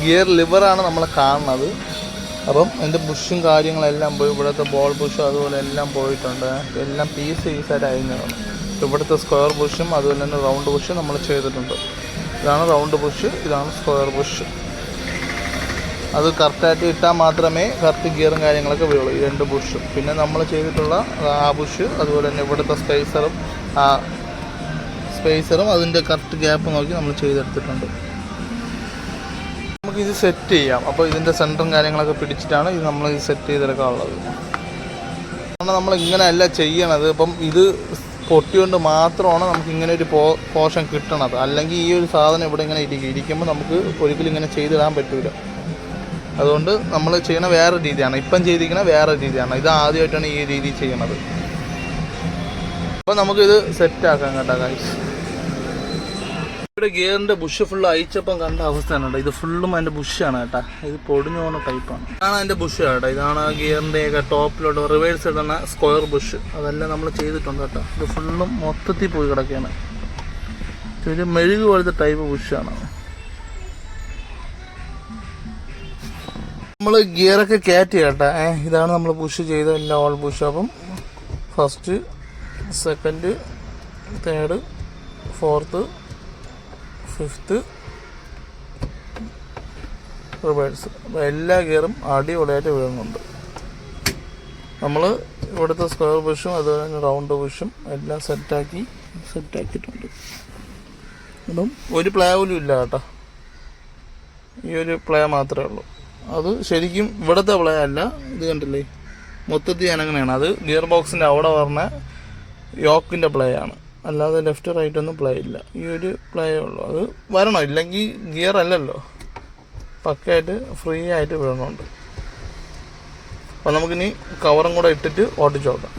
Gear ലിവറാണ് നമ്മൾ കാണുന്നത്. അപ്പം എൻ്റെ ബുഷും കാര്യങ്ങളെല്ലാം പോയി. ഇവിടുത്തെ ബോൾ ബുഷും അതുപോലെ എല്ലാം പോയിട്ടുണ്ട്. എല്ലാം പീസായിട്ട് അരിഞ്ഞതാണ്. ഇവിടുത്തെ സ്ക്വയർ ബുഷും അതുപോലെ തന്നെ റൗണ്ട് ബുഷും നമ്മൾ ചെയ്തിട്ടുണ്ട്. ഇതാണ് റൗണ്ട് ബുഷ്, ഇതാണ് സ്ക്വയർ ബുഷ്. അത് കറക്റ്റായിട്ട് ഇട്ടാൽ മാത്രമേ കറക്റ്റ് ഗിയറും കാര്യങ്ങളൊക്കെ വരുള്ളൂ, ഈ 2 ബുഷും. പിന്നെ നമ്മൾ ചെയ്തിട്ടുള്ള ആ ബുഷ് അതുപോലെ തന്നെ ഇവിടുത്തെ സ്പേസറും അതിൻ്റെ കറക്റ്റ് ഗ്യാപ്പ് നോക്കി നമ്മൾ ചെയ്തെടുത്തിട്ടുണ്ട്. നമുക്കിത് സെറ്റ് ചെയ്യാം. അപ്പോൾ ഇതിൻ്റെ സെൻറ്ററും കാര്യങ്ങളൊക്കെ പിടിച്ചിട്ടാണ് ഇത് നമ്മൾ ഇത് സെറ്റ് ചെയ്തെടുക്കാനുള്ളത്. കാരണം നമ്മൾ ഇങ്ങനെയല്ല ചെയ്യണത്. ഇപ്പം ഇത് പൊട്ടിയോണ്ട് മാത്രമാണ് നമുക്ക് ഇങ്ങനെ ഒരു പോർഷൻ കിട്ടണത്. അല്ലെങ്കിൽ ഈ ഒരു സാധനം ഇവിടെ ഇങ്ങനെ ഇരിക്കുമ്പോൾ നമുക്ക് ഒരിക്കലും ഇങ്ങനെ ചെയ്തിടാൻ പറ്റില്ല. അതുകൊണ്ട് നമ്മൾ ചെയ്യണ വേറെ രീതിയാണ്, ഇപ്പം ചെയ്തിരിക്കുന്ന വേറെ രീതിയാണ്. ഇത് ആദ്യമായിട്ടാണ് ഈ രീതി ചെയ്യണത്. അപ്പോൾ നമുക്കിത് സെറ്റാക്കാം കേട്ടോ ഗൈസ്. ഇവിടെ ഗിയറിൻ്റെ ബുഷ് ഫുള്ള് അയച്ചപ്പം കണ്ട അവസ്ഥയാണ് കേട്ടോ. ഇത് ഫുള്ളും അതിൻ്റെ ബുഷാണ് കേട്ടോ. ഇത് പൊടിഞ്ഞു പോകുന്ന ടൈപ്പാണ്. ഇതാണ് അതിൻ്റെ ബുഷ് കേട്ടോ. ഇതാണ് ഗിയറിൻ്റെയൊക്കെ ടോപ്പിലോട്ട് റിവേഴ്സ് ഇടുന്ന സ്ക്വയർ ബുഷ്. അതെല്ലാം നമ്മൾ ചെയ്തിട്ടുണ്ട് കേട്ടോ. ഇത് ഫുള്ളും മൊത്തത്തിൽ പോയി കിടക്കുകയാണ്. ഒരു മെഴുക് പോലത്തെ ടൈപ്പ് ബുഷാണ്. നമ്മൾ ഗിയറൊക്കെ കയറ്റി കേട്ടോ. ഇതാണ് നമ്മൾ പുഷ് ചെയ്ത എല്ലാ ഓൾ പുഷ്. അപ്പം first, second, third, fourth, fifth, reverse. അപ്പോൾ എല്ലാ ഗിയറും അടിപൊളിയായിട്ട് വീഴുന്നുണ്ട്. നമ്മൾ ഇവിടുത്തെ സ്ക്വയർ ബുഷും അതുപോലെ തന്നെ റൗണ്ട് ബുഷും എല്ലാം സെറ്റാക്കിയിട്ടുണ്ട്. അപ്പം ഒരു പ്ലേ പോലും ഇല്ല കേട്ടോ. ഈ ഒരു പ്ലേ മാത്രമേ ഉള്ളൂ. അത് ശരിക്കും ഇവിടുത്തെ പ്ലേ അല്ല. ഇത് കണ്ടില്ലേ, മൊത്തത്തിൽ ഞാനങ്ങനെയാണ്. അത് ഗിയർ ബോക്സിൻ്റെ അവിടെ പറഞ്ഞ യോക്കിൻ്റെ പ്ലേ ആണ്. അല്ലാതെ ലെഫ്റ്റ് റൈറ്റ് ഒന്നും പ്ലേ ഇല്ല. ഈ ഒരു പ്ലേ ഉള്ളൂ. അത് വരണം, ഇല്ലെങ്കിൽ ഗിയർ അല്ലല്ലോ. പക്കയായിട്ട് ഫ്രീ ആയിട്ട് വിടണമുണ്ട്. അപ്പോൾ നമുക്കിനി കവറും കൂടെ ഇട്ടിട്ട് ഓടിച്ച് നോക്കാം.